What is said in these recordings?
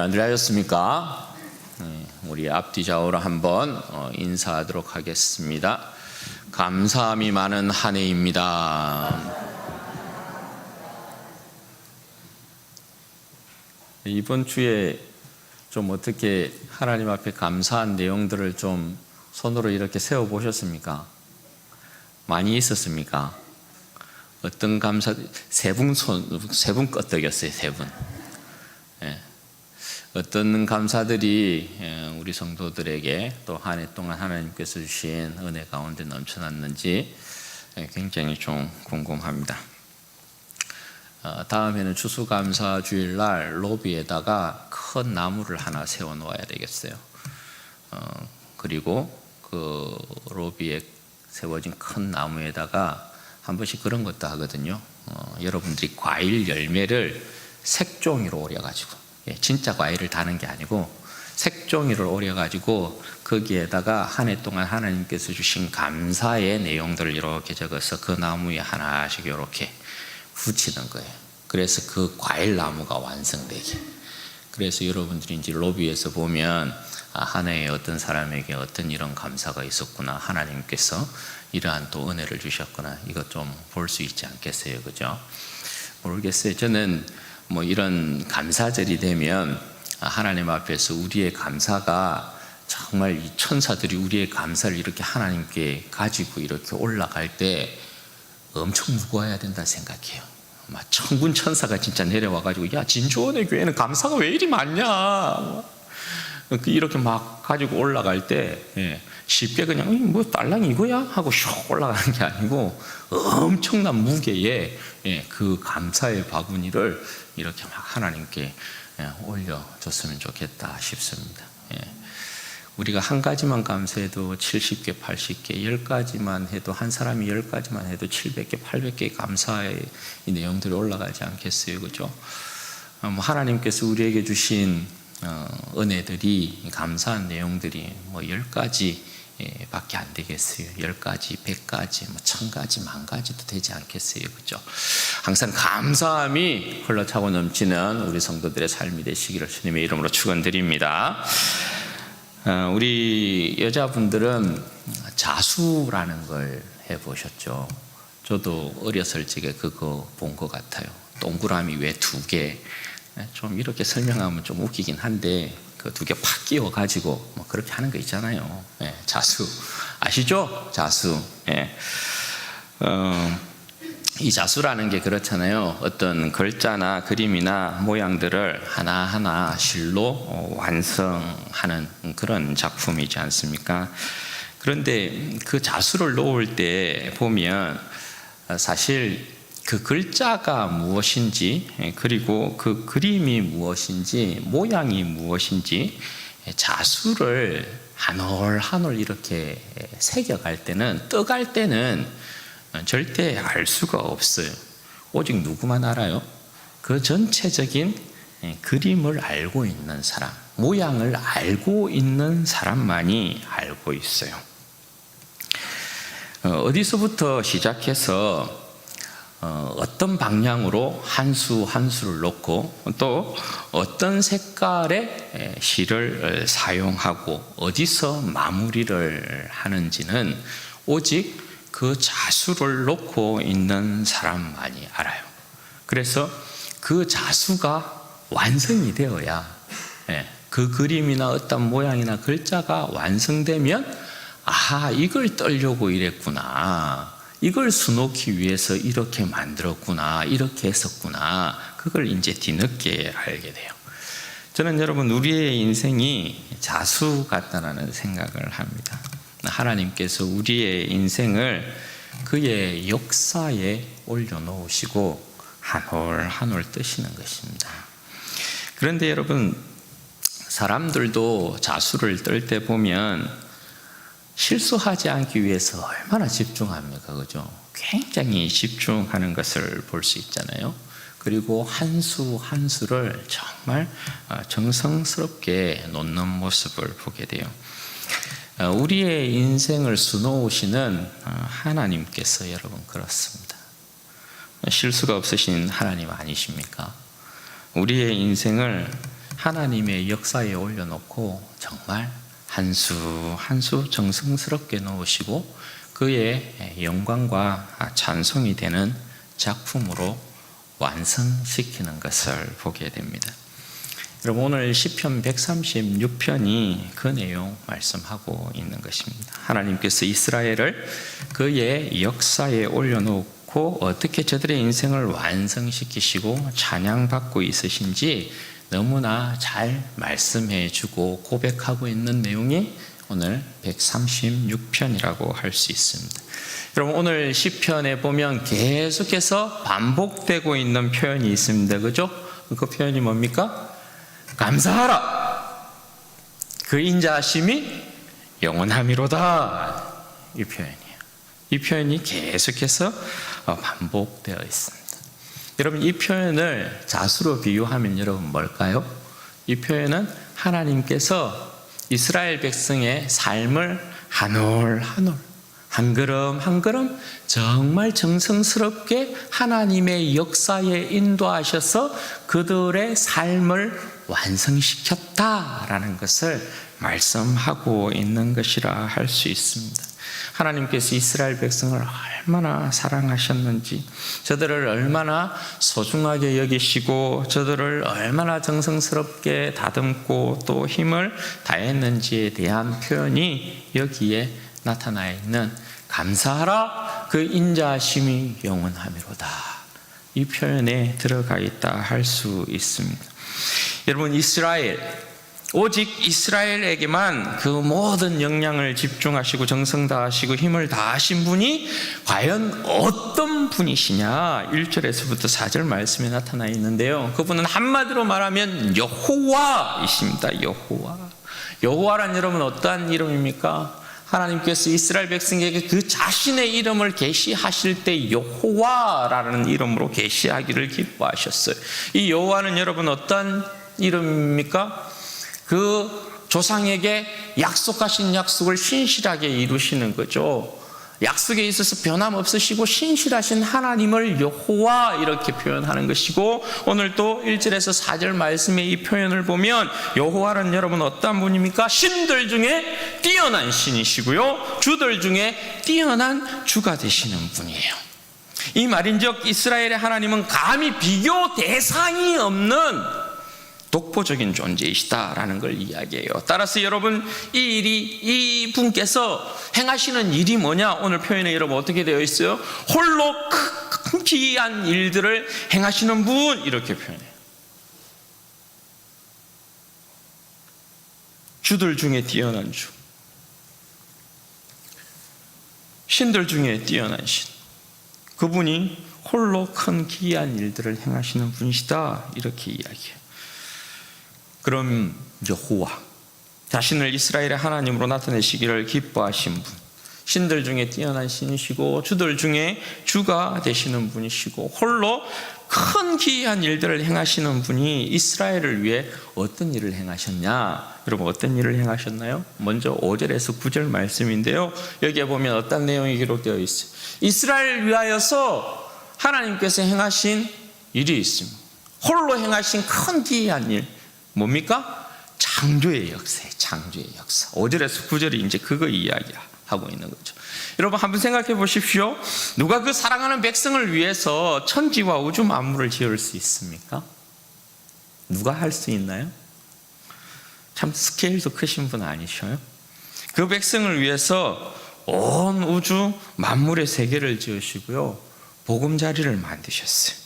안녕하셨습니까? 우리 앞뒤 좌우로 한번 인사하도록 하겠습니다. 감사함이 많은 한 해입니다. 이번 주에 좀 어떻게 하나님 앞에 감사한 내용들을 좀 손으로 이렇게 세워 보셨습니까? 많이 있었습니까? 어떤 감사, 세 분 껐덕였어요, 세 분. 예. 어떤 감사들이 우리 성도들에게 또 한 해 동안 하나님께서 주신 은혜 가운데 넘쳐났는지 굉장히 좀 궁금합니다. 다음에는 추수감사 주일날 로비에다가 큰 나무를 하나 세워 놓아야 되겠어요. 그리고 그 로비에 세워진 큰 나무에다가 한 번씩 그런 것도 하거든요. 여러분들이 과일 열매를 색종이로 오려가지고, 진짜 과일을 다는 게 아니고 색종이를 오려가지고 거기에다가 한 해 동안 하나님께서 주신 감사의 내용들을 이렇게 적어서 그 나무에 하나씩 이렇게 붙이는 거예요. 그래서 그 과일 나무가 완성되게. 그래서 여러분들이 이제 로비에서 보면 한 해에 어떤 사람에게 어떤 이런 감사가 있었구나, 하나님께서 이러한 또 은혜를 주셨구나, 이거 좀 볼 수 있지 않겠어요, 그죠? 모르겠어요. 저는 뭐 이런 감사절이 되면 하나님 앞에서 우리의 감사가 정말 이 천사들이 우리의 감사를 이렇게 하나님께 가지고 이렇게 올라갈 때 엄청 무거워야 된다 생각해요. 막 천군 천사가 진짜 내려와가지고, 야, 진주원의 교회는 감사가 왜 이리 많냐, 이렇게 막 가지고 올라갈 때 쉽게 그냥 뭐 딸랑 이거야 하고 슉 올라가는 게 아니고 엄청난 무게의 그 감사의 바구니를 이렇게 막 하나님께 올려줬으면 좋겠다 싶습니다. 우리가 한 가지만 감사해도 70개, 80개, 10가지만 해도, 한 사람이 10가지만 해도 700개, 800개의 감사의 이 내용들이 올라가지 않겠어요, 그죠? 하나님께서 우리에게 주신 은혜들이, 감사한 내용들이 뭐 10가지 밖에 안 되겠어요. 10가지, 100가지, 뭐 1000가지, 10,000가지도 되지 않겠어요, 그죠? 항상 감사함이 흘러차고 넘치는 우리 성도들의 삶이 되시기를 주님의 이름으로 축원드립니다. 우리 여자분들은 자수라는 걸 해보셨죠? 저도 어렸을 적에 그거 본 것 같아요. 동그라미 왜 2개? 좀 이렇게 설명하면 좀 웃기긴 한데, 그 2개 팍 끼워가지고 뭐 그렇게 하는 거 있잖아요. 자수 아시죠? 자수. 이 자수라는 게 그렇잖아요. 어떤 글자나 그림이나 모양들을 하나하나 실로 완성하는 그런 작품이지 않습니까? 그런데 그 자수를 놓을 때 보면 사실 그 글자가 무엇인지, 그리고 그 그림이 무엇인지, 모양이 무엇인지 자수를 한 올 한 올 이렇게 새겨갈 때는, 떠갈 때는 절대 알 수가 없어요. 오직 누구만 알아요? 그 전체적인 그림을 알고 있는 사람, 모양을 알고 있는 사람만이 알고 있어요. 어디서부터 시작해서 어떤 방향으로 한 수 한 수를 놓고, 또 어떤 색깔의 실을 사용하고 어디서 마무리를 하는지는 오직 그 자수를 놓고 있는 사람만이 알아요. 그래서 그 자수가 완성이 되어야, 그 그림이나 어떤 모양이나 글자가 완성되면, 아, 이걸 뜨려고 이랬구나, 이걸 수놓기 위해서 이렇게 만들었구나, 이렇게 했었구나, 그걸 이제 뒤늦게 알게 돼요. 저는 여러분, 우리의 인생이 자수 같다는 생각을 합니다. 하나님께서 우리의 인생을 그의 역사에 올려놓으시고 한 올 한 올 뜨시는 것입니다. 그런데 여러분, 사람들도 자수를 뜰 때 보면 실수하지 않기 위해서 얼마나 집중합니까, 그죠? 굉장히 집중하는 것을 볼 수 있잖아요. 그리고 한 수 한 수를 정말 정성스럽게 놓는 모습을 보게 돼요. 우리의 인생을 수놓으시는 하나님께서 여러분 그렇습니다. 실수가 없으신 하나님 아니십니까? 우리의 인생을 하나님의 역사에 올려놓고 정말 한 수 한 수 정성스럽게 놓으시고 그의 영광과 찬송이 되는 작품으로 완성시키는 것을 보게 됩니다. 여러분, 오늘 시편 136편이 그 내용 말씀하고 있는 것입니다. 하나님께서 이스라엘을 그의 역사에 올려놓고 어떻게 저들의 인생을 완성시키시고 찬양받고 있으신지 너무나 잘 말씀해 주고 고백하고 있는 내용이 오늘 136편이라고 할 수 있습니다. 여러분, 오늘 시편에 보면 계속해서 반복되고 있는 표현이 있습니다. 그죠? 그 표현이 뭡니까? 감사하라, 그 인자하심이 영원함이로다. 이 표현이에요. 이 표현이 계속해서 반복되어 있습니다. 여러분, 이 표현을 자수로 비유하면 여러분 뭘까요? 이 표현은 하나님께서 이스라엘 백성의 삶을 한 올 한 올, 한 걸음 한 걸음 정말 정성스럽게 하나님의 역사에 인도하셔서 그들의 삶을 완성시켰다라는 것을 말씀하고 있는 것이라 할 수 있습니다. 하나님께서 이스라엘 백성을 얼마나 사랑하셨는지, 저들을 얼마나 소중하게 여기시고 저들을 얼마나 정성스럽게 다듬고 또 힘을 다했는지에 대한 표현이 여기에 나타나 있는 감사하라, 그 인자하심이 영원하미로다. 이 표현에 들어가 있다 할 수 있습니다. 여러분, 오직 이스라엘에게만 그 모든 역량을 집중하시고 정성 다하시고 힘을 다하신 분이 과연 어떤 분이시냐, 1절에서부터 4절 말씀에 나타나 있는데요, 그분은 한마디로 말하면 여호와이십니다. 여호와란 여러분 어떠한 이름입니까? 하나님께서 이스라엘 백성에게 그 자신의 이름을 계시하실 때 여호와라는 이름으로 계시하기를 기뻐하셨어요. 이 여호와는 여러분 어떠한 이름입니까? 그 조상에게 약속하신 약속을 신실하게 이루시는 거죠. 약속에 있어서 변함없으시고 신실하신 하나님을 여호와 이렇게 표현하는 것이고, 오늘 또 1절에서 4절 말씀의 이 표현을 보면 여호와는 여러분 어떤 분입니까? 신들 중에 뛰어난 신이시고요, 주들 중에 뛰어난 주가 되시는 분이에요. 이 말인즉 이스라엘의 하나님은 감히 비교 대상이 없는 독보적인 존재이시다라는 걸 이야기해요. 따라서 여러분, 이 분께서 행하시는 일이 뭐냐? 오늘 표현에 여러분 어떻게 되어 있어요? 홀로 큰 기이한 일들을 행하시는 분, 이렇게 표현해요. 주들 중에 뛰어난 주, 신들 중에 뛰어난 신, 그분이 홀로 큰 기이한 일들을 행하시는 분이시다, 이렇게 이야기해요. 그럼 여호와, 자신을 이스라엘의 하나님으로 나타내시기를 기뻐하신 분, 신들 중에 뛰어난 신이시고 주들 중에 주가 되시는 분이시고 홀로 큰 기이한 일들을 행하시는 분이 이스라엘을 위해 어떤 일을 행하셨냐? 여러분, 어떤 일을 행하셨나요? 먼저 5절에서 9절 말씀인데요, 여기에 보면 어떤 내용이 기록되어 있어요. 이스라엘을 위하여서 하나님께서 행하신 일이 있습니다. 홀로 행하신 큰 기이한 일 뭡니까? 창조의 역사예요. 창조의 역사. 5절에서 9절이 이제 그거 이야기하고 있는 거죠. 여러분, 한번 생각해 보십시오. 누가 그 사랑하는 백성을 위해서 천지와 우주 만물을 지을 수 있습니까? 누가 할 수 있나요? 참 스케일도 크신 분 아니셔요? 그 백성을 위해서 온 우주 만물의 세계를 지으시고요, 보금자리를 만드셨어요.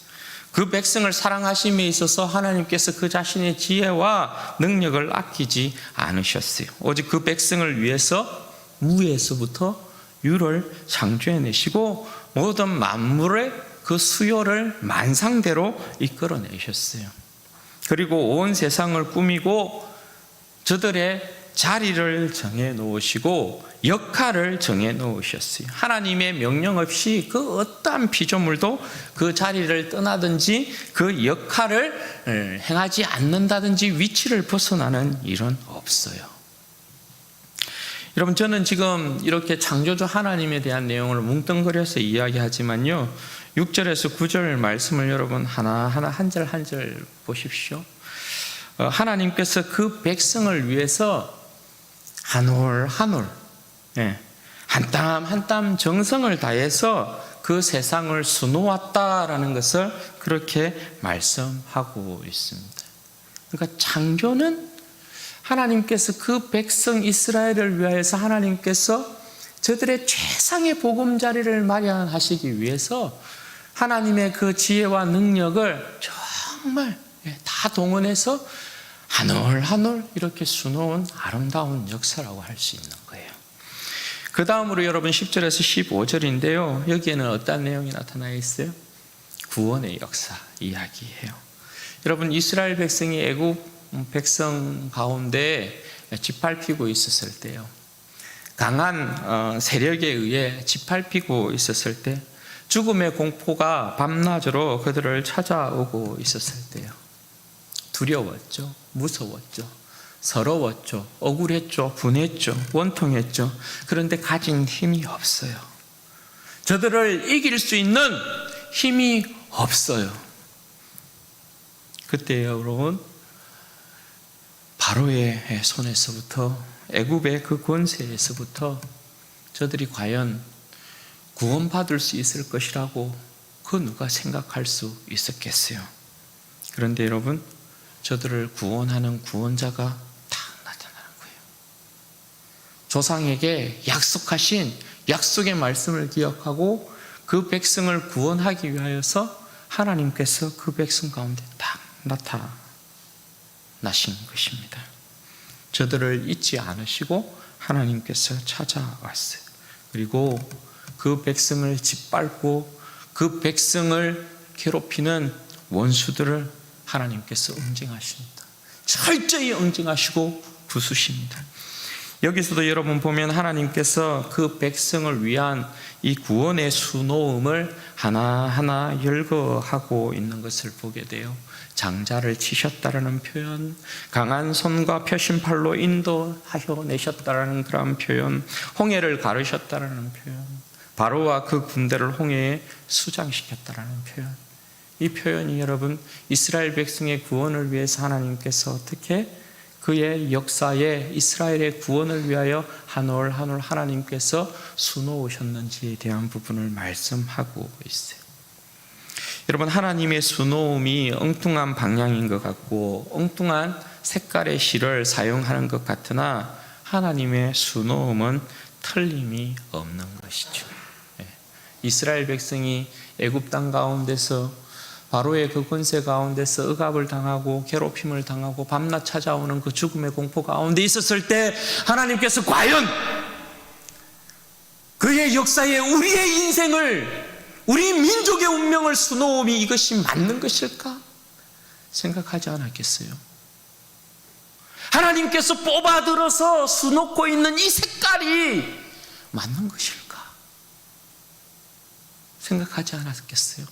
그 백성을 사랑하심에 있어서 하나님께서 그 자신의 지혜와 능력을 아끼지 않으셨어요. 오직 그 백성을 위해서 무에서부터 유를 창조해내시고 모든 만물의 그 수요를 만상대로 이끌어내셨어요. 그리고 온 세상을 꾸미고 저들의 자리를 정해 놓으시고 역할을 정해 놓으셨어요. 하나님의 명령 없이 그 어떠한 피조물도 그 자리를 떠나든지 그 역할을 행하지 않는다든지 위치를 벗어나는 일은 없어요. 여러분, 저는 지금 이렇게 창조주 하나님에 대한 내용을 뭉뚱그려서 이야기하지만요, 6절에서 9절 말씀을 여러분 하나하나 한 절 한 절 보십시오. 하나님께서 그 백성을 위해서 한 올 한 올, 한 땀 한 땀 정성을 다해서 그 세상을 수놓았다라는 것을 그렇게 말씀하고 있습니다. 그러니까 창조는 하나님께서 그 백성 이스라엘을 위하여서 하나님께서 저들의 최상의 보금자리를 마련하시기 위해서 하나님의 그 지혜와 능력을 정말 다 동원해서 한 올 한 올 이렇게 수놓은 아름다운 역사라고 할 수 있는 거예요. 그 다음으로 여러분 10절에서 15절인데요. 여기에는 어떤 내용이 나타나 있어요? 구원의 역사 이야기예요. 여러분 이스라엘 백성이 애굽 백성 가운데 짓밟히고 있었을 때요. 강한 세력에 의해 짓밟히고 있었을 때 죽음의 공포가 밤낮으로 그들을 찾아오고 있었을 때요. 두려웠죠. 무서웠죠. 서러웠죠. 억울했죠. 분했죠. 원통했죠. 그런데 가진 힘이 없어요. 저들을 이길 수 있는 힘이 없어요. 그때 여러분 바로의 손에서부터 애굽의 그 권세에서부터 저들이 과연 구원받을 수 있을 것이라고 그 누가 생각할 수 있었겠어요. 그런데 여러분 저들을 구원하는 구원자가 딱 나타나는 거예요. 조상에게 약속하신 약속의 말씀을 기억하고 그 백성을 구원하기 위하여서 하나님께서 그 백성 가운데 딱 나타나신 것입니다. 저들을 잊지 않으시고 하나님께서 찾아왔어요. 그리고 그 백성을 짓밟고 그 백성을 괴롭히는 원수들을 하나님께서 응징하십니다. 철저히 응징하시고 부수십니다. 여기서도 여러분 보면 하나님께서 그 백성을 위한 이 구원의 수놓음을 하나하나 열거하고 있는 것을 보게 돼요. 장자를 치셨다라는 표현, 강한 손과 표심팔로 인도하여 내셨다라는 그런 표현, 홍해를 가르셨다라는 표현, 바로와 그 군대를 홍해에 수장시켰다라는 표현. 이 표현이 여러분 이스라엘 백성의 구원을 위해서 하나님께서 어떻게 그의 역사에 이스라엘의 구원을 위하여 한 올 한 올 하나님께서 수놓으셨는지에 대한 부분을 말씀하고 있어요. 여러분 하나님의 수놓음이 엉뚱한 방향인 것 같고 엉뚱한 색깔의 실을 사용하는 것 같으나 하나님의 수놓음은 틀림이 없는 것이죠. 이스라엘 백성이 애굽 땅 가운데서 바로의 그 권세 가운데서 억압을 당하고 괴롭힘을 당하고 밤낮 찾아오는 그 죽음의 공포 가운데 있었을 때 하나님께서 과연 그의 역사에 우리의 인생을 우리 민족의 운명을 수놓음이 이것이 맞는 것일까? 생각하지 않았겠어요? 하나님께서 뽑아들어서 수놓고 있는 이 색깔이 맞는 것일까? 생각하지 않았겠어요?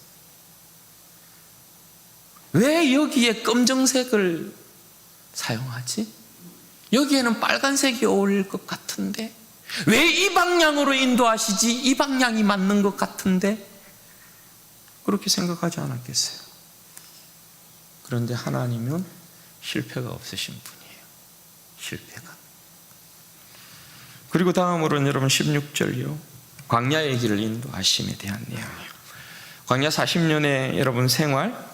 왜 여기에 검정색을 사용하지? 여기에는 빨간색이 어울릴 것 같은데 왜 이 방향으로 인도하시지? 이 방향이 맞는 것 같은데 그렇게 생각하지 않았겠어요? 그런데 하나님은 실패가 없으신 분이에요. 실패가. 그리고 다음으로는 여러분 16절이요. 광야의 길을 인도하심에 대한 내용이에요. 광야 40년의 여러분 생활,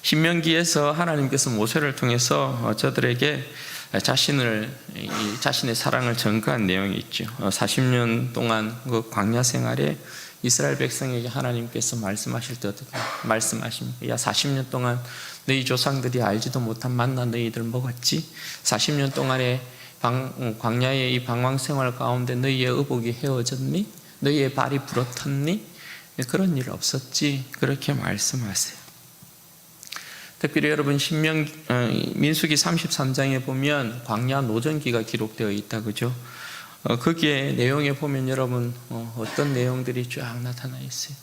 신명기에서 하나님께서 모세를 통해서 저들에게 자신의 사랑을 전가한 내용이 있죠. 40년 동안 그 광야 생활에 이스라엘 백성에게 하나님께서 말씀하실 때 어떻게 말씀하십니까? 야 40년 동안 너희 조상들이 알지도 못한 만나 너희들 먹었지? 40년 동안에 광야의 이 방황 생활 가운데 너희의 의복이 헤어졌니? 너희의 발이 부러졌니? 그런 일 없었지? 그렇게 말씀하세요. 특별히 여러분 민수기 33장에 보면 광야 노전기가 기록되어 있다, 그죠? 거기에 내용에 보면 여러분 어떤 내용들이 쫙 나타나 있어요.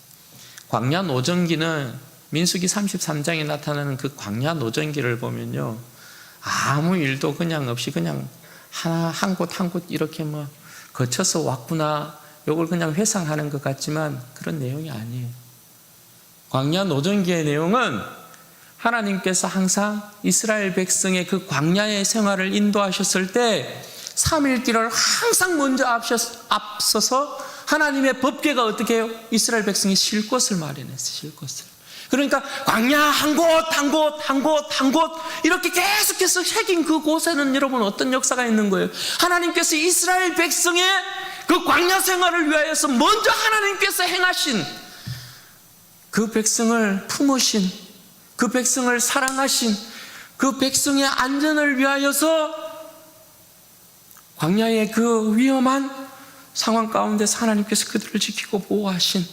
광야 노전기는 민수기 33장에 나타나는 그 광야 노전기를 보면요, 아무 일도 그냥 없이 그냥 한 곳 한 곳 이렇게 뭐 거쳐서 왔구나, 이걸 그냥 회상하는 것 같지만 그런 내용이 아니에요. 광야 노전기의 내용은 하나님께서 항상 이스라엘 백성의 그 광야의 생활을 인도하셨을 때 3일 길을 항상 먼저 앞서서 하나님의 법궤가 어떻게 해요? 이스라엘 백성이 쉴 곳을 마련했어요. 쉴 곳을. 그러니까 광야 한 곳, 한 곳, 한 곳, 한 곳 이렇게 계속해서 새긴 그 곳에는 여러분 어떤 역사가 있는 거예요? 하나님께서 이스라엘 백성의 그 광야 생활을 위하여서 먼저 하나님께서 행하신 그 백성을 품으신 그 백성을 사랑하신 그 백성의 안전을 위하여서 광야의 그 위험한 상황 가운데서 하나님께서 그들을 지키고 보호하신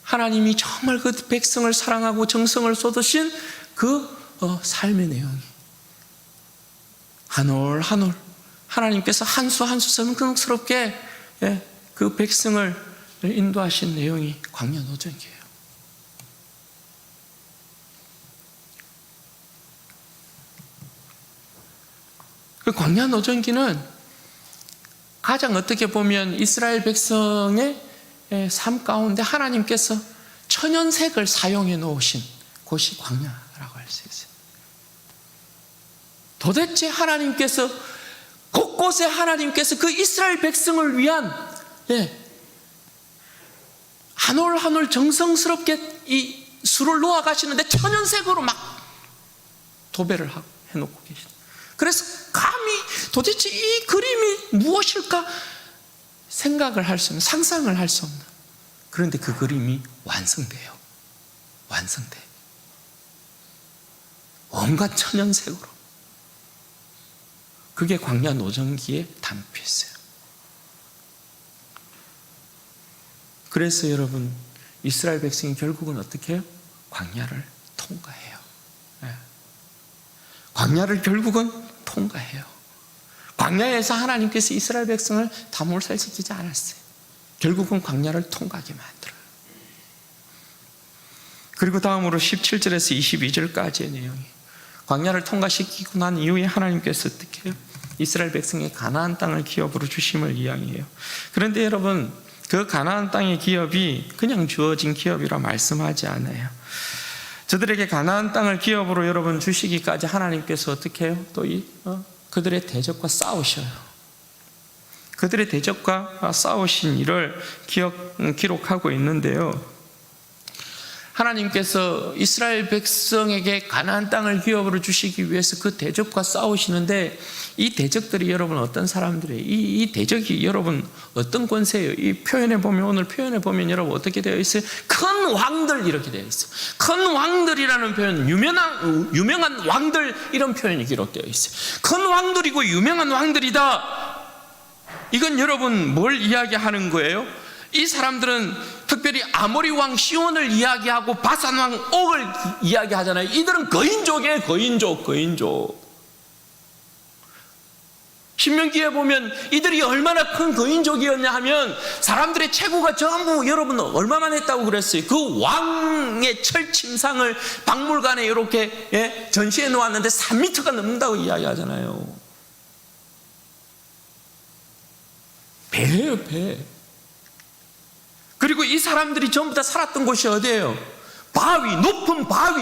하나님이 정말 그 백성을 사랑하고 정성을 쏟으신 그 삶의 내용이 한 올 한 올 하나님께서 한 수 한 수 성스럽게 그 백성을 인도하신 내용이 광야 노정기예요. 그 광야 노정기는 가장 어떻게 보면 이스라엘 백성의 삶 가운데 하나님께서 천연색을 사용해 놓으신 곳이 광야라고 할 수 있어요. 도대체 하나님께서 곳곳에 하나님께서 그 이스라엘 백성을 위한 한 올 한 올 정성스럽게 이 수를 놓아 가시는데 천연색으로 막 도배를 해놓고 계시다. 그래서 감히 도대체 이 그림이 무엇일까 생각을 할 수 없는, 상상을 할 수 없는, 그런데 그 그림이 완성돼요. 완성돼. 온갖 천연색으로. 그게 광야 노정기에 담겨 있어요. 그래서 여러분 이스라엘 백성이 결국은 어떻게 해요? 광야를 통과해요. 광야를 결국은 통과해요. 광야에서 하나님께서 이스라엘 백성을 다 몰살시키지 않았어요. 결국은 광야를 통과하게 만들어요. 그리고 다음으로 17절에서 22절까지의 내용이 광야를 통과시키고 난 이후에 하나님께서 어떻게 해요? 이스라엘 백성의 가나안 땅을 기업으로 주심을 이야기해요. 그런데 여러분 그 가나안 땅의 기업이 그냥 주어진 기업이라 말씀하지 않아요. 저들에게 가나안 땅을 기업으로 여러분 주시기까지 하나님께서 어떻게 해요? 또 그들의 대적과 싸우셔요. 그들의 대적과 싸우신 일을 기록하고 있는데요. 하나님께서 이스라엘 백성에게 가나안 땅을 기업으로 주시기 위해서 그 대적과 싸우시는데 이 대적들이 여러분 어떤 사람들이에요? 이 대적이 여러분 어떤 권세예요? 이 표현에 보면 오늘 표현에 보면 여러분 어떻게 되어 있어요? 큰 왕들 이렇게 되어 있어요. 큰 왕들이라는 표현, 유명한 왕들 이런 표현이 기록되어 있어요. 큰 왕들이고 유명한 왕들이다. 이건 여러분 뭘 이야기하는 거예요? 이 사람들은 특별히 아모리 왕 시온을 이야기하고 바산 왕 옥을 이야기하잖아요. 이들은 거인족이에요. 거인족. 신명기에 보면 이들이 얼마나 큰 거인족이었냐 하면 사람들의 체구가 전부 여러분 얼마만 했다고 그랬어요. 그 왕의 철침상을 박물관에 이렇게 전시해 놓았는데 3m가 넘는다고 이야기하잖아요. 배예요, 배. 그리고 이 사람들이 전부 다 살았던 곳이 어디예요? 바위, 높은 바위,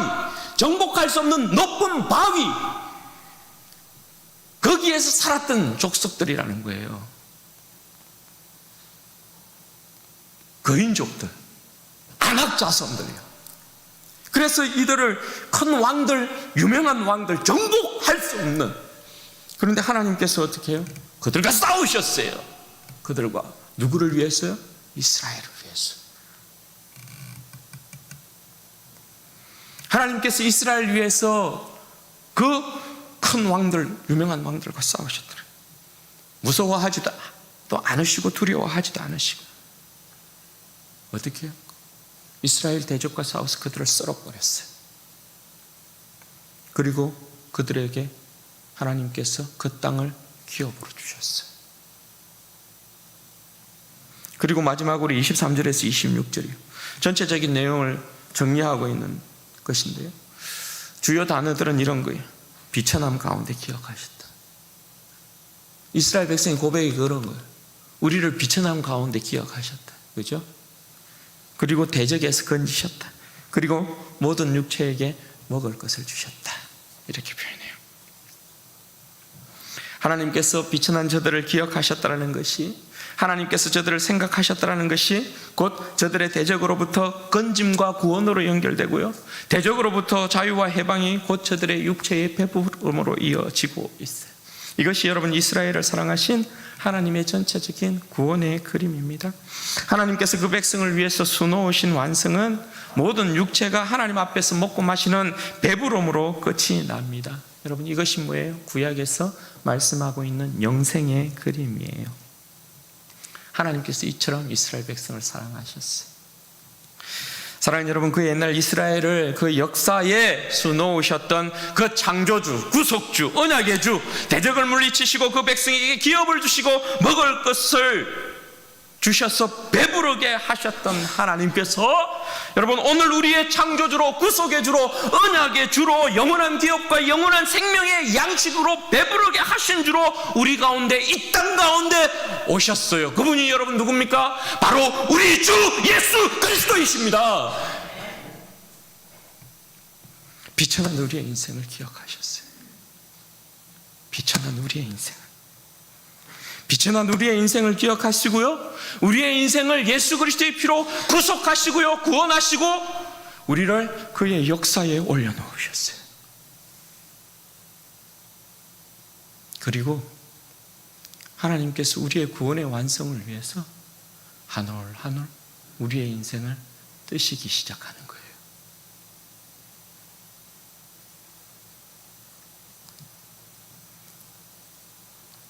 정복할 수 없는 높은 바위, 거기에서 살았던 족속들이라는 거예요. 거인족들, 안악자손들이요. 그래서 이들을 큰 왕들, 유명한 왕들, 정복할 수 없는. 그런데 하나님께서 어떻게 해요? 그들과 싸우셨어요. 그들과 누구를 위해서요? 이스라엘을 위해서. 하나님께서 이스라엘 위해서 그 큰 왕들, 유명한 왕들과 싸우셨더래요. 무서워하지도 또 않으시고 두려워하지도 않으시고. 어떻게 해요? 이스라엘 대적과 싸워서 그들을 썰어버렸어요. 그리고 그들에게 하나님께서 그 땅을 기업으로 주셨어요. 그리고 마지막으로 23절에서 26절이요. 전체적인 내용을 정리하고 있는 것인데요. 주요 단어들은 이런 거예요. 비천함 가운데 기억하셨다. 이스라엘 백성의 고백이 그런 거예요. 우리를 비천함 가운데 기억하셨다. 그죠? 그리고 대적에서 건지셨다. 그리고 모든 육체에게 먹을 것을 주셨다. 이렇게 표현해요. 하나님께서 비천한 저들을 기억하셨다는 것이, 하나님께서 저들을 생각하셨다는 것이 곧 저들의 대적으로부터 건짐과 구원으로 연결되고요, 대적으로부터 자유와 해방이 곧 저들의 육체의 배부름으로 이어지고 있어요. 이것이 여러분 이스라엘을 사랑하신 하나님의 전체적인 구원의 그림입니다. 하나님께서 그 백성을 위해서 수놓으신 완성은 모든 육체가 하나님 앞에서 먹고 마시는 배부름으로 끝이 납니다. 여러분, 이것이 뭐예요? 구약에서 말씀하고 있는 영생의 그림이에요. 하나님께서 이처럼 이스라엘 백성을 사랑하셨어요. 사랑하는 여러분, 그 옛날 이스라엘을 그 역사에 수놓으셨던 그 창조주, 구속주, 언약의 주, 대적을 물리치시고 그 백성에게 기업을 주시고 먹을 것을 주셔서 배부르게 하셨던 하나님께서 여러분, 오늘 우리의 창조주로, 구속의 주로, 언약의 주로, 영원한 기업과 영원한 생명의 양식으로 배부르게 하신 주로 우리 가운데, 이 땅 가운데 오셨어요. 그분이 여러분 누굽니까? 바로 우리 주 예수 그리스도이십니다. 비천한 우리의 인생을 기억하셨어요. 비천한 우리의 인생을, 비천한 우리의 인생을 기억하시고요, 우리의 인생을 예수 그리스도의 피로 구속하시고요, 구원하시고 우리를 그의 역사에 올려놓으셨어요. 그리고 하나님께서 우리의 구원의 완성을 위해서 한 올 한 올 우리의 인생을 뜨시기 시작하는 거예요.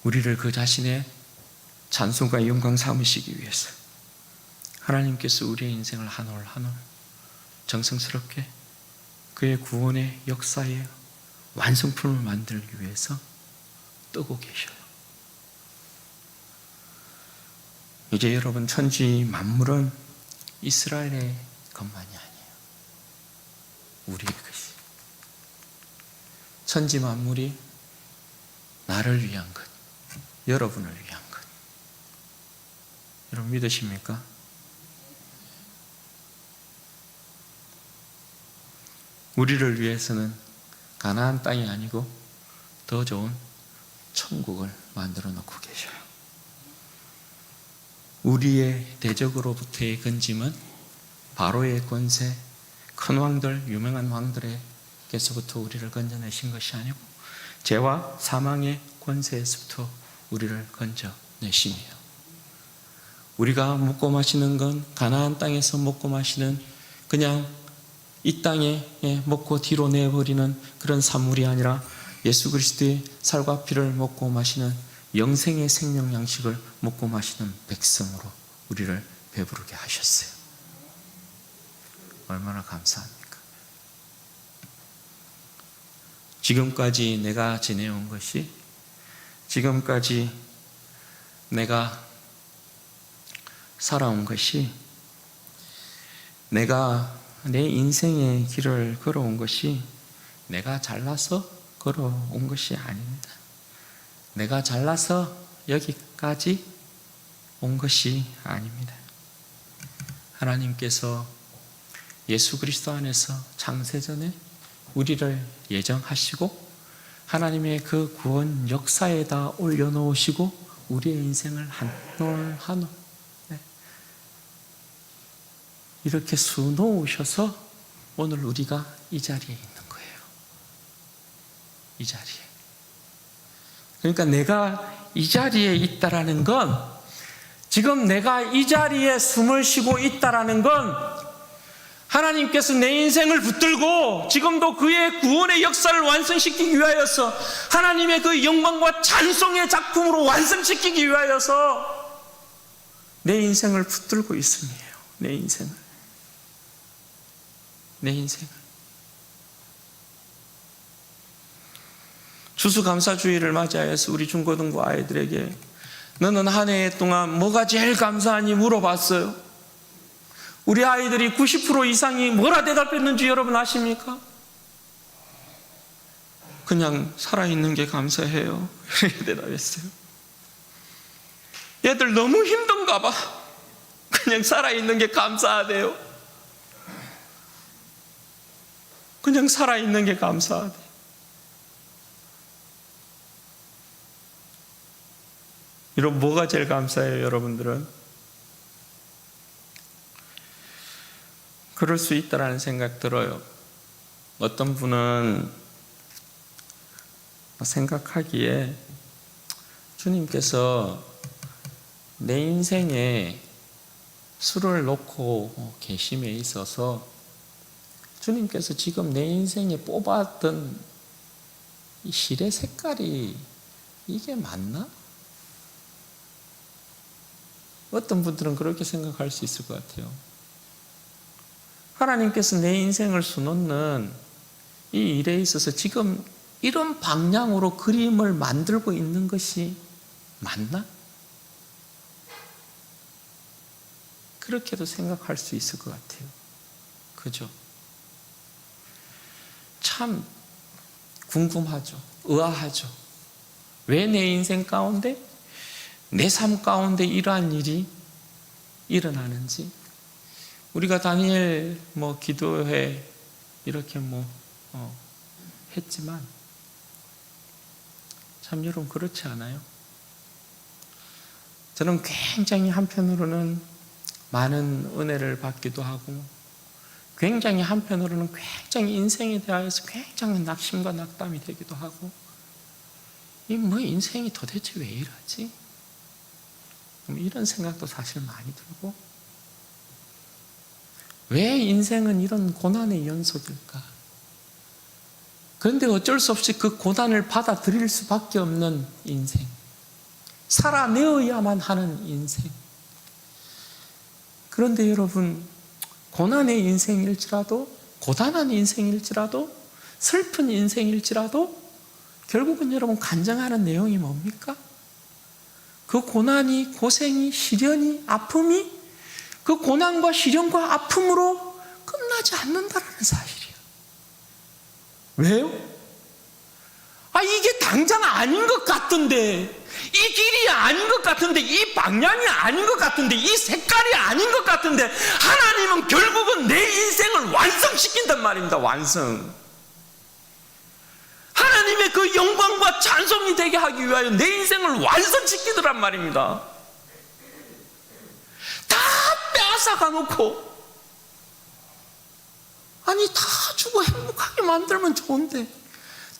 우리를 그 자신의 찬송과 영광 삼으시기 위해서 하나님께서 우리의 인생을 한 올 한 올 정성스럽게 그의 구원의 역사의 완성품을 만들기 위해서 뜨고 계셔요. 이제 여러분, 천지 만물은 이스라엘의 것만이 아니에요. 우리의 것이. 천지 만물이 나를 위한 것, 여러분을 위한 것. 여러분 믿으십니까? 우리를 위해서는 가나안 땅이 아니고 더 좋은 천국을 만들어 놓고 계셔요. 우리의 대적으로부터의 건짐은 바로의 권세, 큰 왕들, 유명한 왕들에게서부터 우리를 건져내신 것이 아니고 죄와 사망의 권세에서부터 우리를 건져내심이에요. 우리가 먹고 마시는 건 가나안 땅에서 먹고 마시는 그냥 이 땅에 먹고 뒤로 내버리는 그런 산물이 아니라 예수 그리스도의 살과 피를 먹고 마시는 영생의 생명 양식을 먹고 마시는 백성으로 우리를 배부르게 하셨어요. 얼마나 감사합니까? 지금까지 내가 지내온 것이, 지금까지 내가 살아온 것이, 내가 내 인생의 길을 걸어온 것이 내가 잘나서 걸어온 것이 아닙니다. 내가 잘나서 여기까지 온 것이 아닙니다. 하나님께서 예수 그리스도 안에서 창세전에 우리를 예정하시고 하나님의 그 구원 역사에다 올려놓으시고 우리의 인생을 한 올 한 올 이렇게 수놓으셔서 오늘 우리가 이 자리에 있는 거예요. 이 자리에. 그러니까 내가 이 자리에 있다라는 건, 지금 내가 이 자리에 숨을 쉬고 있다라는 건 하나님께서 내 인생을 붙들고 지금도 그의 구원의 역사를 완성시키기 위하여서 하나님의 그 영광과 찬송의 작품으로 완성시키기 위하여서 내 인생을 붙들고 있음이에요. 내 인생을. 내 인생을. 추수감사주의를 맞이하여서 우리 중고등부 아이들에게 너는 한 해 동안 뭐가 제일 감사하니 물어봤어요. 우리 아이들이 90% 이상이 뭐라 대답했는지 여러분 아십니까? 그냥 살아있는 게 감사해요. 이렇게 대답했어요. 얘들 너무 힘든가 봐. 그냥 살아있는 게 감사하대요. 그냥 살아있는 게 감사하대. 이런 뭐가 제일 감사해요, 여러분들은? 그럴 수 있다라는 생각 들어요. 어떤 분은 생각하기에 주님께서 내 인생에 술을 놓고 계심에 있어서 주님께서 지금 내 인생에 뽑았던 이 실의 색깔이 이게 맞나? 어떤 분들은 그렇게 생각할 수 있을 것 같아요. 하나님께서 내 인생을 수놓는 이 일에 있어서 지금 이런 방향으로 그림을 만들고 있는 것이 맞나? 그렇게도 생각할 수 있을 것 같아요. 그죠? 참 궁금하죠. 의아하죠. 왜 내 인생 가운데, 내 삶 가운데 이러한 일이 일어나는지. 우리가 다니엘 기도회 이렇게 했지만 참 여러분 그렇지 않아요? 저는 굉장히 한편으로는 많은 은혜를 받기도 하고, 굉장히 한편으로는 굉장히 인생에 대하여서 굉장히 낙심과 낙담이 되기도 하고, 인생이 도대체 왜 이러지? 이런 생각도 사실 많이 들고, 왜 인생은 이런 고난의 연속일까? 그런데 어쩔 수 없이 그 고난을 받아들일 수밖에 없는 인생, 살아내어야만 하는 인생. 그런데 여러분, 고난의 인생일지라도, 고단한 인생일지라도, 슬픈 인생일지라도 결국은 여러분 간증하는 내용이 뭡니까? 그 고난이, 고생이, 시련이, 아픔이 그 고난과 시련과 아픔으로 끝나지 않는다는 사실이에요. 왜요? 이게 당장 아닌 것 같은데, 이 길이 아닌 것 같은데, 이 방향이 아닌 것 같은데, 이 색깔이 아닌 것 같은데, 하나님은 결국은 내 인생을 완성시킨단 말입니다. 완성. 하나님의 그 영광과 찬송이 되게 하기 위하여 내 인생을 완성시키더란 말입니다. 다 빼앗아가 놓고, 다 주고 행복하게 만들면 좋은데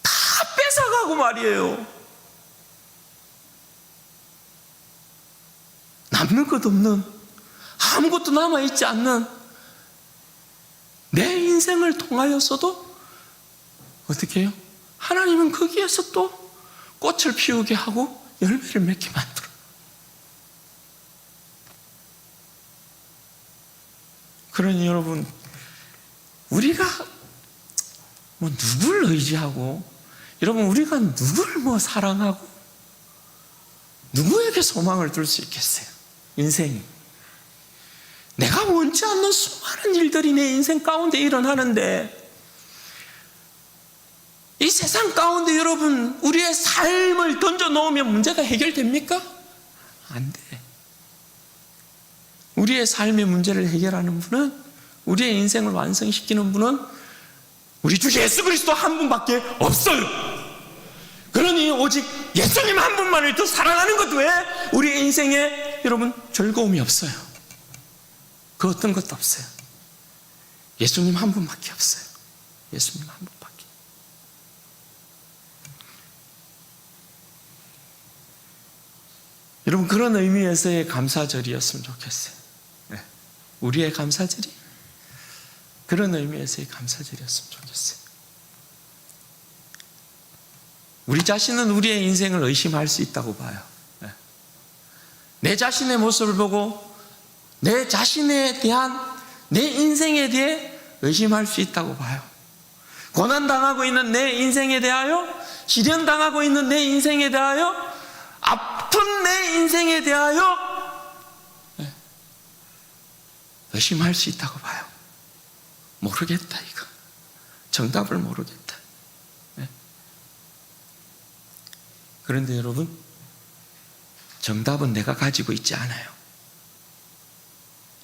다 뺏어가고 말이에요. 남는 것 없는, 아무것도 남아있지 않는 내 인생을 통하여서도 어떻게 해요? 하나님은 거기에서 또 꽃을 피우게 하고 열매를 맺게 만들어요. 그러니 여러분, 우리가 누굴 의지하고, 여러분 우리가 누굴 사랑하고 누구에게 소망을 둘 수 있겠어요? 인생이 내가 원치 않는 수많은 일들이 내 인생 가운데 일어나는데, 이 세상 가운데 여러분 우리의 삶을 던져 놓으면 문제가 해결됩니까? 안 돼. 우리의 삶의 문제를 해결하는 분은, 우리의 인생을 완성시키는 분은 우리 주 예수 그리스도 한 분밖에 없어요. 그러니 오직 예수님 한 분만을 더 사랑하는 것 외에 우리의 인생에 여러분 즐거움이 없어요. 그 어떤 것도 없어요. 예수님 한 분밖에 없어요. 예수님 한 분밖에. 여러분 그런 의미에서의 감사절이었으면 좋겠어요. 우리의 감사절이 그런 의미에서의 감사절이었으면 좋겠어요. 우리 자신은 우리의 인생을 의심할 수 있다고 봐요. 내 자신의 모습을 보고 내 자신에 대한, 내 인생에 대해 의심할 수 있다고 봐요. 고난당하고 있는 내 인생에 대하여, 시련당하고 있는 내 인생에 대하여, 아픈 내 인생에 대하여 의심할 수 있다고 봐요. 모르겠다, 이거. 정답을 모르겠다. 그런데 여러분, 정답은 내가 가지고 있지 않아요.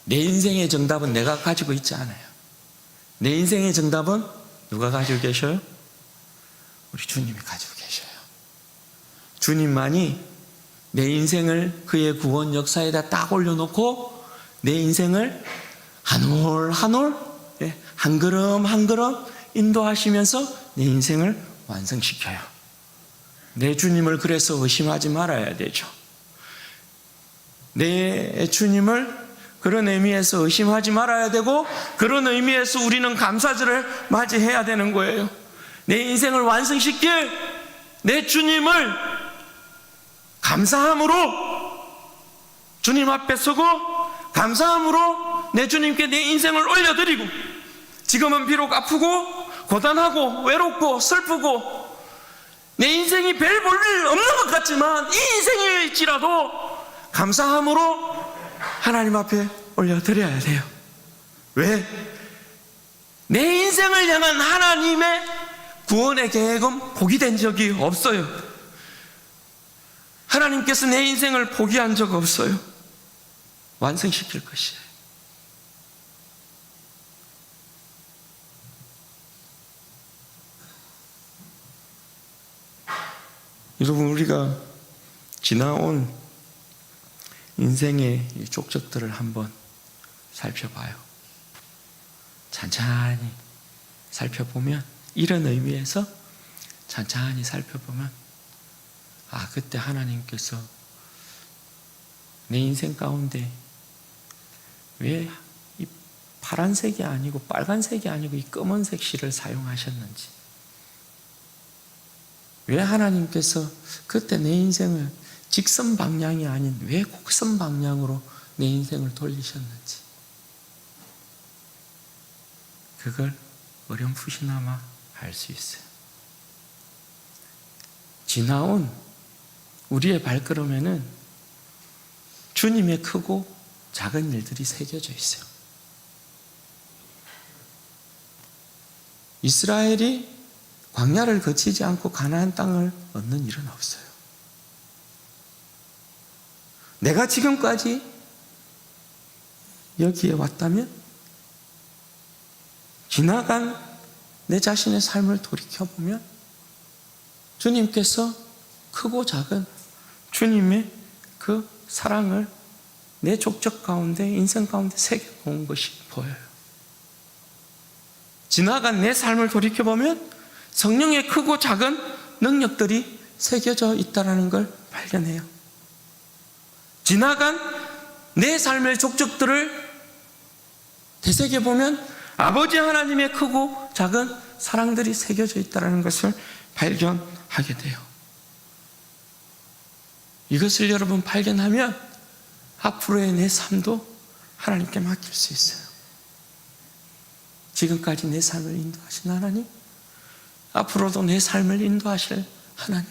내 인생의 정답은 내가 가지고 있지 않아요. 내 인생의 정답은 누가 가지고 계셔요? 우리 주님이 가지고 계셔요. 주님만이 내 인생을 그의 구원 역사에다 딱 올려놓고 내 인생을 한 올 한 올, 한 걸음 한 걸음 인도하시면서 내 인생을 완성시켜요. 내 주님을 그래서 의심하지 말아야 되죠. 내 주님을 그런 의미에서 의심하지 말아야 되고, 그런 의미에서 우리는 감사절을 맞이해야 되는 거예요. 내 인생을 완성시킬 내 주님을 감사함으로 주님 앞에 서고, 감사함으로 내 주님께 내 인생을 올려드리고, 지금은 비록 아프고 고단하고 외롭고 슬프고 내 인생이 별 볼 일 없는 것 같지만 이 인생일지라도 감사함으로 하나님 앞에 올려드려야 돼요. 왜? 내 인생을 향한 하나님의 구원의 계획은 포기된 적이 없어요. 하나님께서 내 인생을 포기한 적 없어요. 완성시킬 것이에요. 여러분, 우리가 지나온 인생의 이 족적들을 한번 살펴봐요. 찬찬히 살펴보면, 이런 의미에서 찬찬히 살펴보면, 그때 하나님께서 내 인생 가운데 왜 이 파란색이 아니고 빨간색이 아니고 이 검은색 실을 사용하셨는지, 왜 하나님께서 그때 내 인생을 직선 방향이 아닌 왜 곡선 방향으로 내 인생을 돌리셨는지, 그걸 어렴풋이나마 알 수 있어요. 지나온 우리의 발걸음에는 주님의 크고 작은 일들이 새겨져 있어요. 이스라엘이 광야를 거치지 않고 가나안 땅을 얻는 일은 없어요. 내가 지금까지 여기에 왔다면 지나간 내 자신의 삶을 돌이켜보면 주님께서 크고 작은 주님의 그 사랑을 내 족적 가운데, 인생 가운데 새겨놓은 것이 보여요. 지나간 내 삶을 돌이켜보면 성령의 크고 작은 능력들이 새겨져 있다는 걸 발견해요. 지나간 내 삶의 족적들을 되새겨보면 아버지 하나님의 크고 작은 사랑들이 새겨져 있다는 것을 발견하게 돼요. 이것을 여러분 발견하면 앞으로의 내 삶도 하나님께 맡길 수 있어요. 지금까지 내 삶을 인도하신 하나님, 앞으로도 내 삶을 인도하실 하나님,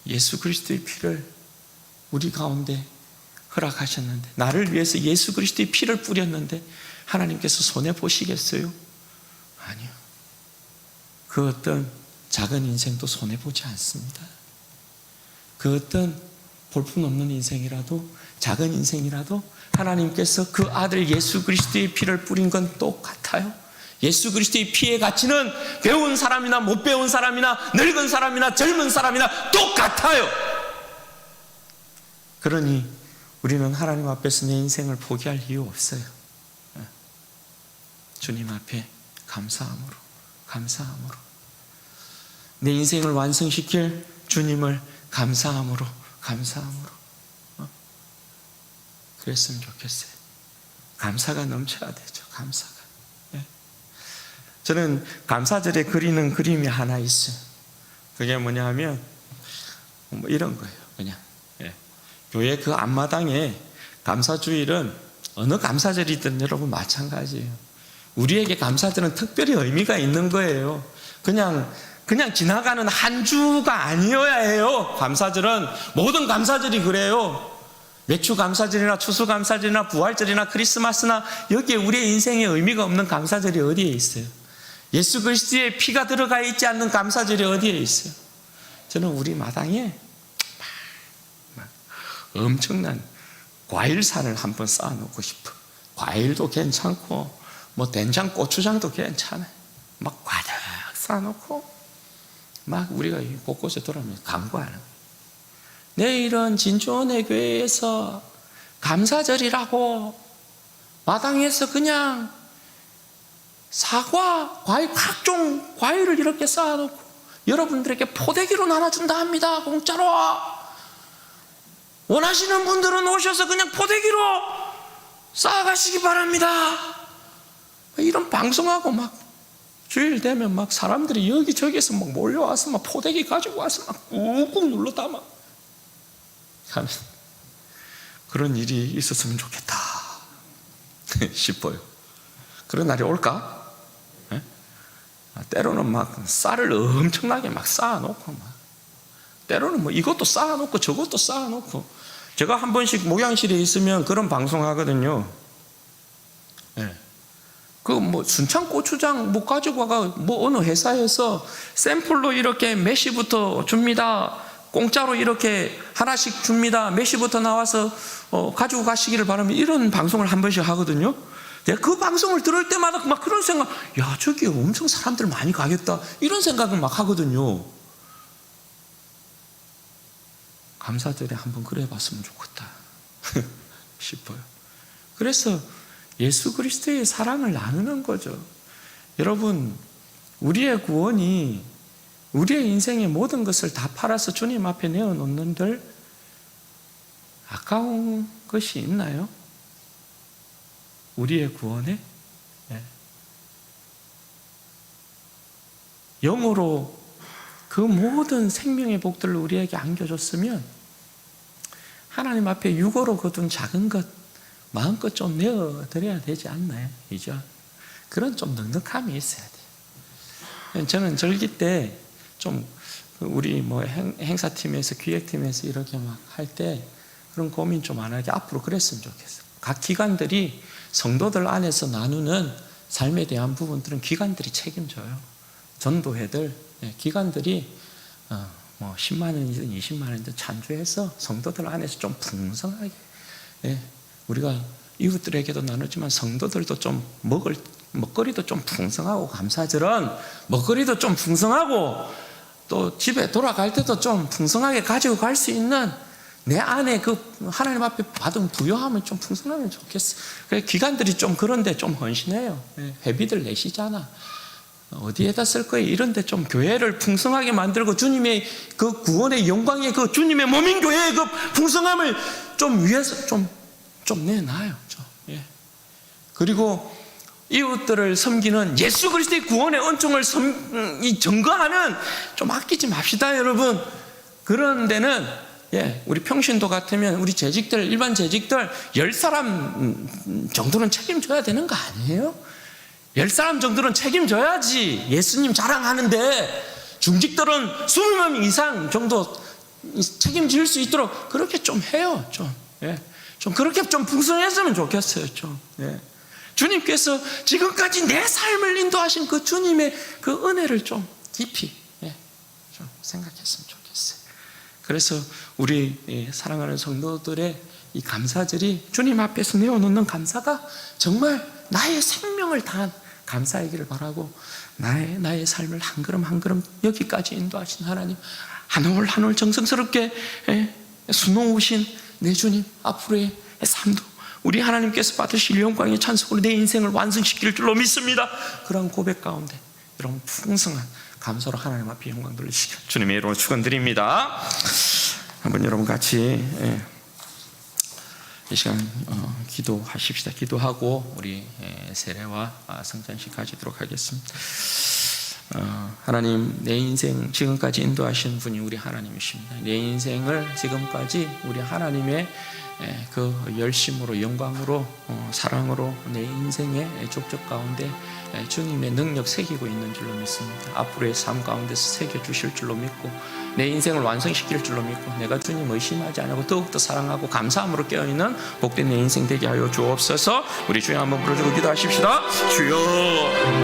예수 그리스도의 피를 우리 가운데 허락하셨는데, 나를 위해서 예수 그리스도의 피를 뿌렸는데 하나님께서 손해보시겠어요? 아니요. 그 어떤 작은 인생도 손해보지 않습니다. 그 어떤 볼품없는 인생이라도, 작은 인생이라도 하나님께서 그 아들 예수 그리스도의 피를 뿌린 건 똑같아요. 예수 그리스도의 피의 가치는 배운 사람이나 못 배운 사람이나 늙은 사람이나 젊은 사람이나 똑같아요. 그러니 우리는 하나님 앞에서 내 인생을 포기할 이유 없어요. 주님 앞에 감사함으로 내 인생을 완성시킬 주님을 감사함으로 그랬으면 좋겠어요. 감사가 넘쳐야 되죠. 감사가. 저는 감사절에 그리는 그림이 하나 있어요. 그게 뭐냐 하면 뭐 이런 거예요. 그냥 교회 그 앞마당에 감사주일은 어느 감사절이든 여러분 마찬가지예요. 우리에게 감사절은 특별히 의미가 있는 거예요. 그냥 지나가는 한 주가 아니어야 해요. 감사절은 모든 감사절이 그래요. 맥주 감사절이나 추수 감사절이나 부활절이나 크리스마스나 여기에 우리의 인생에 의미가 없는 감사절이 어디에 있어요? 예수 그리스도의 피가 들어가 있지 않는 감사절이 어디에 있어요? 저는 우리 마당에 엄청난 과일산을 한번 쌓아놓고 싶어. 과일도 괜찮고 뭐 된장, 고추장도 괜찮아요. 막 과득 쌓아놓고 막 우리가 곳곳에 돌아다니면서 간구하는 거예요. 내일은 진주원의 교회에서 감사절이라고 마당에서 그냥 사과, 과일, 각종 과일을 이렇게 쌓아놓고 여러분들에게 포대기로 나눠준다 합니다. 공짜로. 원하시는 분들은 오셔서 그냥 포대기로 쌓아가시기 바랍니다. 이런 방송하고 막 주일 되면 막 사람들이 여기저기서 막 몰려와서 막 포대기 가지고 와서 막 꾹꾹 눌러 담아 하면 그런 일이 있었으면 좋겠다 싶어요. 그런 날이 올까? 네? 때로는 막 쌀을 엄청나게 막 쌓아놓고 막 때로는 뭐 이것도 쌓아놓고 저것도 쌓아놓고 제가 한 번씩 목양실에 있으면 그런 방송하거든요. 네. 그 뭐 순창 고추장 뭐 가지고 와가 뭐 어느 회사에서 샘플로 이렇게 몇 시부터 줍니다. 공짜로 이렇게 하나씩 줍니다. 몇 시부터 나와서 가지고 가시기를 바라면 이런 방송을 한 번씩 하거든요. 내가 그 방송을 들을 때마다 막 그런 생각, 야 저기 엄청 사람들 많이 가겠다 이런 생각을 막 하거든요. 감사절에 한번 그래 봤으면 좋겠다 싶어요. 그래서 예수 그리스도의 사랑을 나누는 거죠. 여러분, 우리의 구원이 우리의 인생의 모든 것을 다 팔아서 주님 앞에 내어놓는들 아까운 것이 있나요? 우리의 구원에? 네. 영으로 그 모든 생명의 복들을 우리에게 안겨줬으면 하나님 앞에 육으로 거둔 작은 것 마음껏 좀 내어드려야 되지 않나요? 이죠? 그런 좀 넉넉함이 있어야 돼요. 저는 절기 때 좀 우리 뭐 행사팀에서 기획팀에서 이렇게 막 할 때 그런 고민 좀 안 하게 앞으로 그랬으면 좋겠어요. 각 기관들이 성도들 안에서 나누는 삶에 대한 부분들은 기관들이 책임져요. 전도회들, 기관들이 뭐 10만 원이든 20만 원이든 찬조해서 성도들 안에서 좀 풍성하게 우리가 이웃들에게도 나누지만 성도들도 좀 먹거리도 좀 풍성하고 감사절은 먹거리도 좀 풍성하고 또 집에 돌아갈 때도 좀 풍성하게 가지고 갈 수 있는 내 안에 그 하나님 앞에 받은 부요함을 좀 풍성하면 좋겠어. 그래서 기관들이 좀 그런데 좀 헌신해요. 회비들 내시잖아. 어디에다 쓸 거예요? 이런데 좀 교회를 풍성하게 만들고 주님의 그 구원의 영광의 그 주님의 몸인 교회의 그 풍성함을 좀 위해서 좀 내놔요. 그리고 이웃들을 섬기는 예수 그리스도의 구원의 은총을 증거하는 좀 아끼지 맙시다, 여러분. 그런 데는 우리 평신도 같으면 우리 재직들, 일반 재직들 10사람 정도는 책임져야 되는 거 아니에요? 10사람 정도는 책임져야지 예수님 자랑하는데 중직들은 20명 이상 정도 책임질 수 있도록 그렇게 좀 해요. 좀 그렇게 좀 풍성했으면 좋겠어요. 주님께서 지금까지 내 삶을 인도하신 그 주님의 그 은혜를 좀 깊이 좀 생각했으면 좋겠어요. 그래서 우리 사랑하는 성도들의 이 감사절이 주님 앞에서 내어놓는 감사가 정말 나의 생명을 다한 감사이기를 바라고 나의 삶을 한 걸음 한 걸음 여기까지 인도하신 하나님, 한 올 한 올 정성스럽게 수놓으신 내 주님 앞으로의 삶도 우리 하나님께서 받으실 영광의 찬송으로 내 인생을 완성시킬 줄로 믿습니다. 그런 고백 가운데 여러분 풍성한 감사로 하나님 앞에 영광 돌리시길 주님의 이름으로 축원드립니다. 한번 여러분 같이 이 시간 기도하십시다. 기도하고 우리 세례와 성찬식 가지도록 하겠습니다. 하나님, 내 인생 지금까지 인도하신 분이 우리 하나님이십니다. 내 인생을 지금까지 우리 하나님의 그 열심으로 영광으로 사랑으로 내 인생의 족적 가운데 주님의 능력 새기고 있는 줄로 믿습니다. 앞으로의 삶 가운데서 새겨주실 줄로 믿고 내 인생을 완성시킬 줄로 믿고 내가 주님 의심하지 않고 더욱더 사랑하고 감사함으로 깨어있는 복된 내 인생 되게 하여 주옵소서. 우리 주여 한번 부르짖고 기도하십시다. 주여.